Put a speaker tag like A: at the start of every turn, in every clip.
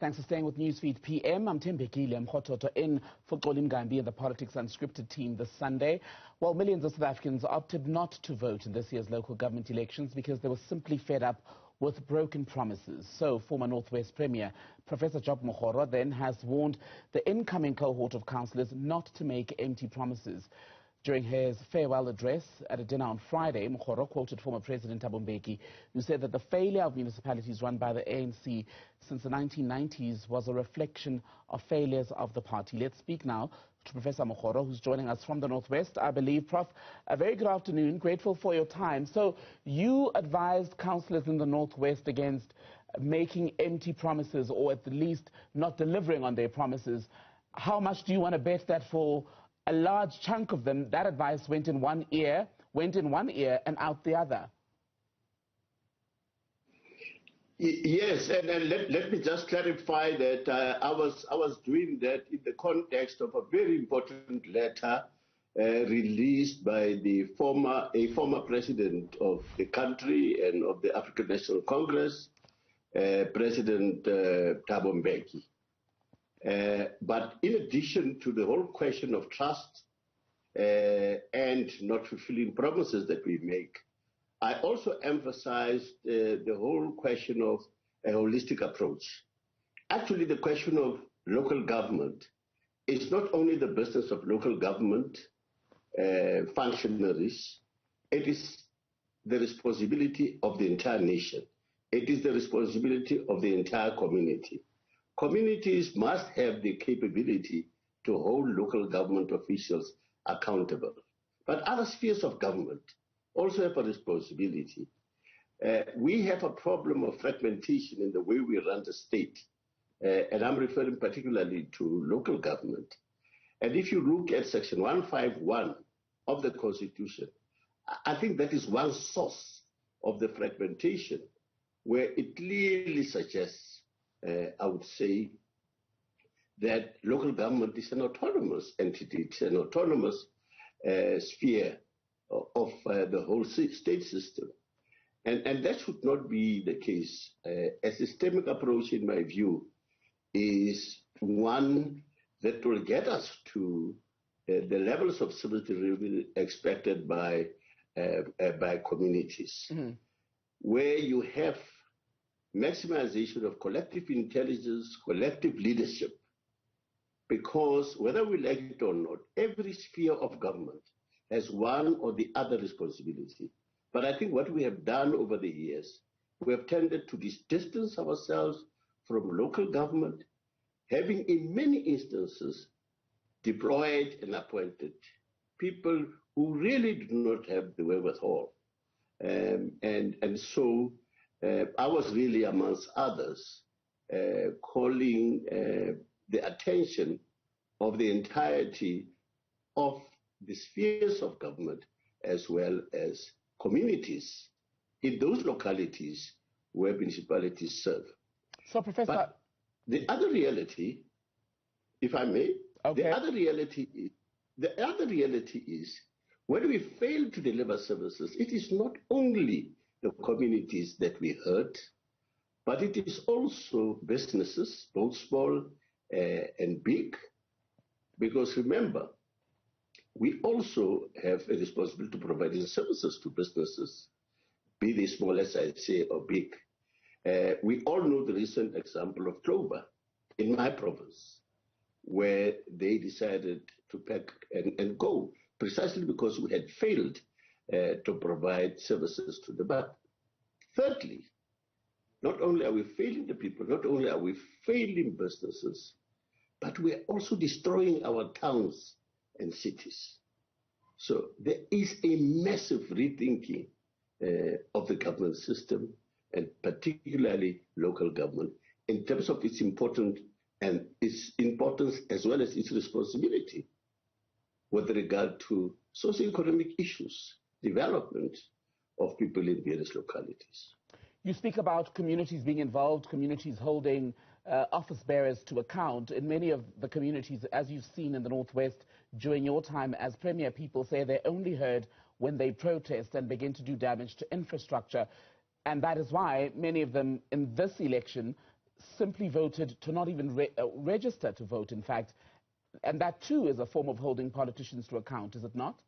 A: Thanks for staying with Newsfeed PM. I'm Mbekile Mokgoro in for Xolim Gambi and the Politics Unscripted team this Sunday. Well, millions of South Africans opted not to vote in this year's local government elections because they were simply fed up with broken promises. So, former Northwest Premier Professor Mokgoro then has warned the incoming cohort of councillors not to make empty promises. During his farewell address at a dinner on Friday, Mokgoro quoted former President Thabo Mbeki, who said that the failure of municipalities run by the ANC since the 1990s was a reflection of failures of the party. Let's speak now to Professor Mokgoro, who's joining us from the Northwest, I believe. Prof, a very good afternoon. Grateful for your time. So you advised councillors in the Northwest against making empty promises, or at the least not delivering on their promises. How much do you want to bet that for a large chunk of them, that advice went in one ear and out the other?
B: Yes, and let me just clarify that I was doing that in the context of a very important letter released by a former president of the country and of the African National Congress, President Thabo Mbeki. But in addition to the whole question of trust and not fulfilling promises that we make, I also emphasized the whole question of a holistic approach. Actually, the question of local government is not only the business of local government functionaries, it is the responsibility of the entire nation. It is the responsibility of the entire community. Communities must have the capability to hold local government officials accountable. But other spheres of government also have a responsibility. We have a problem of fragmentation in the way we run the state, and I'm referring particularly to local government. And if you look at Section 151 of the Constitution, I think that is one source of the fragmentation, where it clearly suggests, I would say, that local government is an autonomous entity, it's an autonomous sphere of the whole state system. And that should not be the case. A systemic approach, in my view, is one that will get us to the levels of civility really expected by communities, where you have maximization of collective intelligence, collective leadership, because whether we like it or not, every sphere of government has one or the other responsibility. But I think what we have done over the years, we have tended to distance ourselves from local government, having in many instances deployed and appointed people who really do not have the wherewithal. And so I was really, amongst others, calling the attention of the entirety of the spheres of government as well as communities in those localities where municipalities serve.
A: So, Professor,
B: but the other reality, if I may,
A: okay.
B: the other reality is when we fail to deliver services, it is not only the communities that we hurt, but it is also businesses, both small and big, because remember, we also have a responsibility to provide services to businesses, be they small, as I say, or big. We all know the recent example of Clover in my province, where they decided to pack and go, precisely because we had failed to provide services to them. But thirdly, not only are we failing the people, not only are we failing businesses, but we are also destroying our towns and cities. So there is a massive rethinking of the government system, and particularly local government, in terms of its importance as well as its responsibility with regard to socio-economic issues, development of people in various localities.
A: You speak about communities being involved, communities holding office bearers to account. In many of the communities, as you've seen in the Northwest during your time as Premier, people say they're only heard when they protest and begin to do damage to infrastructure. And that is why many of them in this election simply voted to not even register to vote, in fact. And that, too, is a form of holding politicians to account, is it not?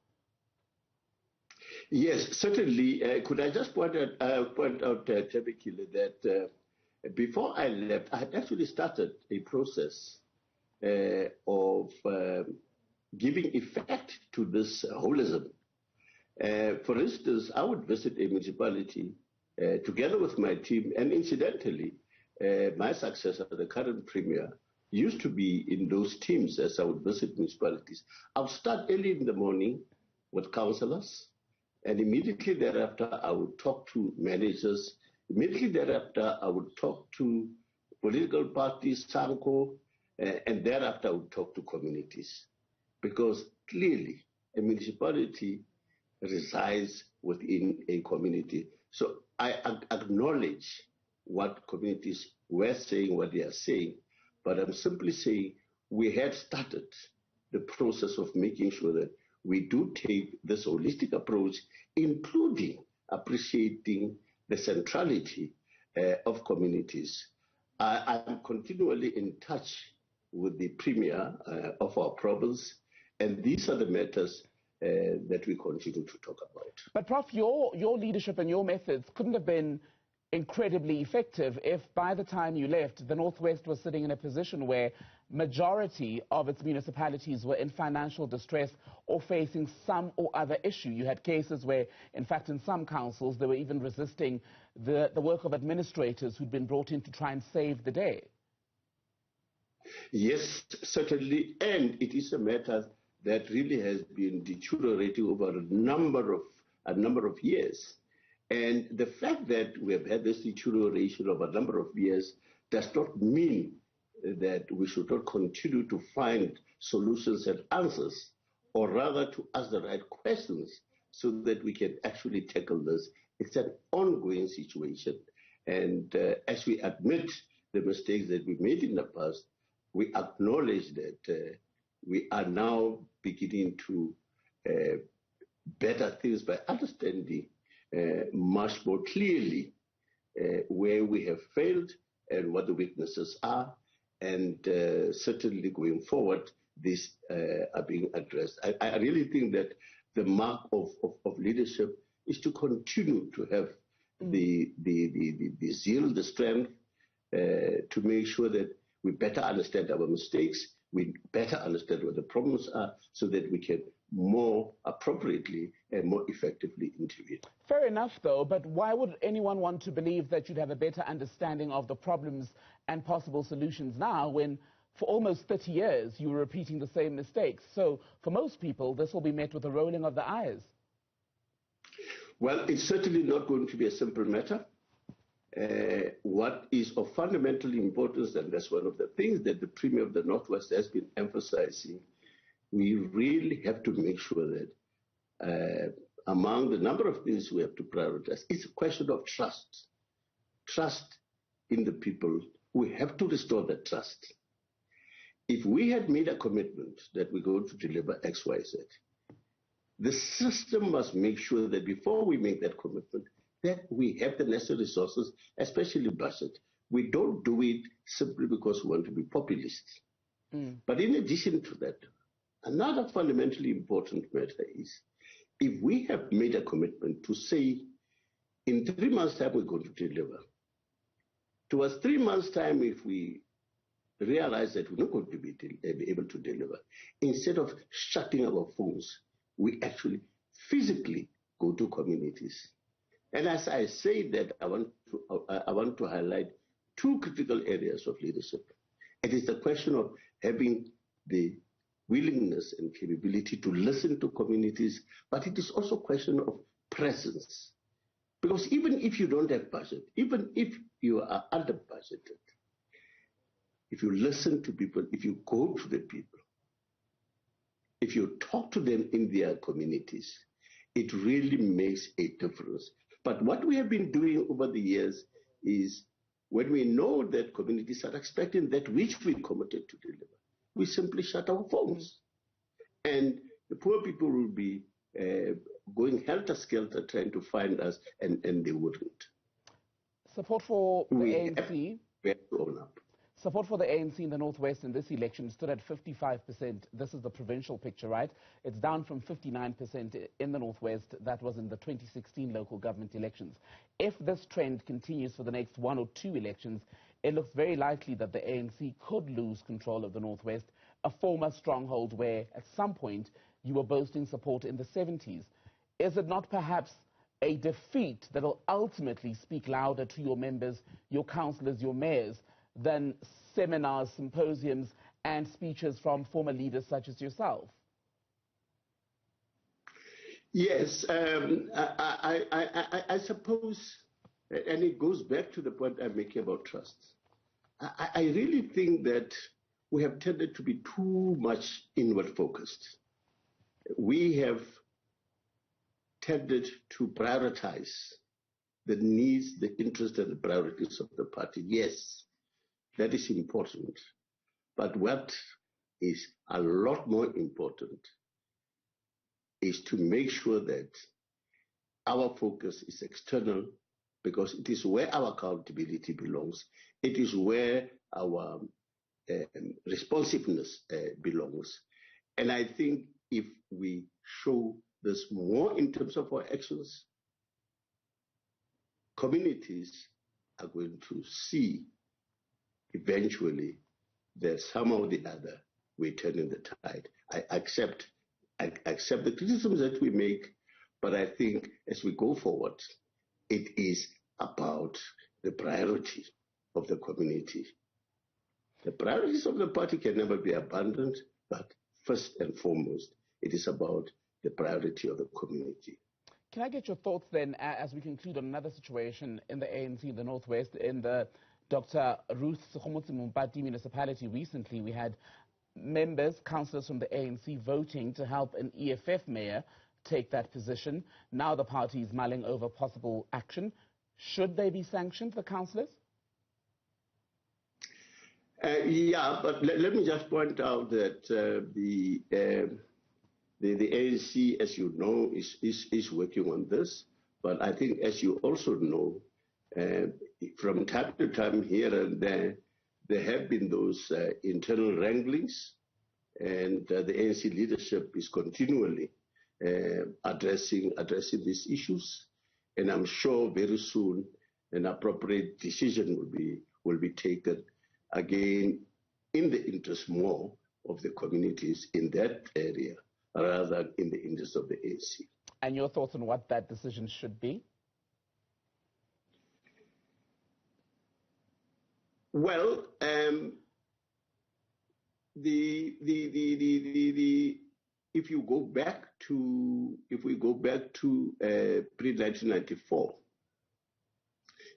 B: Yes, certainly. Could I just point out, Tebekile, that before I left, I had actually started a process of giving effect to this holism. For instance, I would visit a municipality together with my team, and incidentally, my successor, the current premier, used to be in those teams as I would visit municipalities. I would start early in the morning with councillors, and immediately thereafter I would talk to managers. Immediately thereafter I would talk to political parties, SANCO, and thereafter I would talk to communities. Because clearly a municipality resides within a community. So I acknowledge what communities were saying, what they are saying, but I'm simply saying we had started the process of making sure that we do take this holistic approach, including appreciating the centrality of communities. I'm continually in touch with the premier of our province, and these are the matters that we continue to talk about.
A: But Prof, your leadership and your methods couldn't have been incredibly effective if by the time you left, the Northwest was sitting in a position where majority of its municipalities were in financial distress or facing some or other issue. You had cases where, in fact, in some councils, they were even resisting the work of administrators who'd been brought in to try and save the day.
B: Yes, certainly, and it is a matter that really has been deteriorating over a number of years. And the fact that we have had this deterioration over a number of years does not mean that we should not continue to find solutions and answers, or rather to ask the right questions so that we can actually tackle this. It's an ongoing situation. And as we admit the mistakes that we made in the past, we acknowledge that we are now beginning to better things by understanding much more clearly where we have failed and what the weaknesses are, and certainly going forward, these are being addressed. I really think that the mark of leadership is to continue to have the zeal, the strength to make sure that we better understand our mistakes, we better understand what the problems are, so that we can more appropriately and more effectively intervene.
A: Fair enough, though, but why would anyone want to believe that you'd have a better understanding of the problems and possible solutions now when for almost 30 years you were repeating the same mistakes? So for most people, this will be met with a rolling of the eyes.
B: Well, it's certainly not going to be a simple matter. What is of fundamental importance, and that's one of the things that the Premier of the Northwest has been emphasizing, we really have to make sure that among the number of things we have to prioritize, it's a question of trust. Trust in the people. We have to restore that trust. If we had made a commitment that we're going to deliver X, Y, Z, the system must make sure that before we make that commitment, that we have the necessary resources, especially budget. We don't do it simply because we want to be populist. But in addition to that, another fundamentally important matter is, if we have made a commitment to say, in 3 months' time we're going to deliver, towards 3 months' time, if we realize that we're not going to be able to deliver, instead of shutting our phones, we actually physically go to communities. And as I say that, I want to highlight two critical areas of leadership. It is the question of having the willingness and capability to listen to communities, but it is also a question of presence. Because even if you don't have budget, even if you are under budgeted, if you listen to people, if you go to the people, if you talk to them in their communities, it really makes a difference. But what we have been doing over the years is, when we know that communities are expecting that which we committed to deliver, we simply shut our phones. And the poor people will be going helter-skelter trying to find us, and they wouldn't.
A: Support for the ANC
B: we have to own up.
A: Support for the ANC in the Northwest in this election stood at 55%. This is the provincial picture, right? It's down from 59% in the Northwest. That was in the 2016 local government elections. If this trend continues for the next one or two elections, it looks very likely that the ANC could lose control of the Northwest, a former stronghold where at some point you were boasting support in the 70s. Is it not perhaps a defeat that will ultimately speak louder to your members, your councillors, your mayors, than seminars, symposiums, and speeches from former leaders such as yourself?
B: Yes, I suppose, and it goes back to the point I'm making about trust. I really think that we have tended to be too much inward focused. We have tended to prioritize the needs, the interests, and the priorities of the party. Yes, that is important. But what is a lot more important is to make sure that our focus is external, because it is where our accountability belongs. It is where our responsiveness belongs. And I think if we show this more in terms of our actions, communities are going to see eventually that somehow or the other we're turning the tide. I accept the criticisms that we make, but I think as we go forward, it is about the priority of the community. The priorities of the party can never be abandoned, but first and foremost, it is about the priority of the community.
A: Can I get your thoughts then, as we conclude, on another situation in the ANC in the Northwest, in the Dr. Ruth Mumpati municipality? Recently, we had members, councillors from the ANC voting to help an EFF mayor take that position. Now the party is mulling over possible action. Should they be sanctioned, the councillors?
B: Yeah, but let me just point out that the ANC, as you know, is working on this. But I think, as you also know, from time to time here and there have been those internal wranglings, and the ANC leadership is continually addressing these issues. And I'm sure very soon an appropriate decision will be taken, again, in the interest more of the communities in that area rather than in the interest of the ANC.
A: And your thoughts on what that decision should be?
B: Well, if we go back to pre-1994,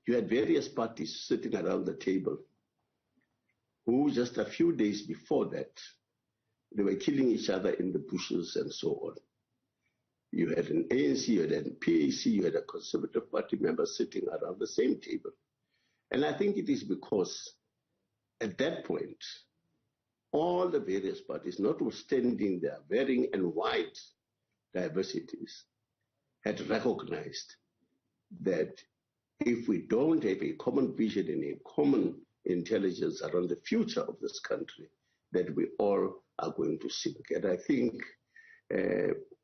B: you had various parties sitting around the table who just a few days before that, they were killing each other in the bushes and so on. You had an ANC, you had an PAC, you had a Conservative Party member sitting around the same table. And I think it is because at that point, all the various parties, notwithstanding their varying and wide diversities, had recognized that if we don't have a common vision and a common intelligence around the future of this country, that we all are going to sink. And I think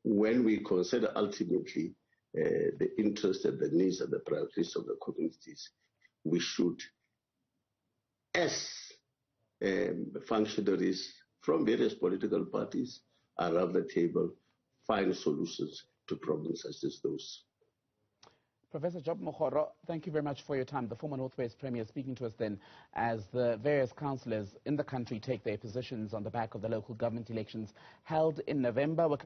B: when we consider ultimately the interests and the needs and the priorities of the communities, we should, as functionaries from various political parties around the table, find solutions to problems such as those.
A: Professor Job Mokgoro, thank you very much for your time. The former Northwest Premier speaking to us then as the various councillors in the country take their positions on the back of the local government elections held in November.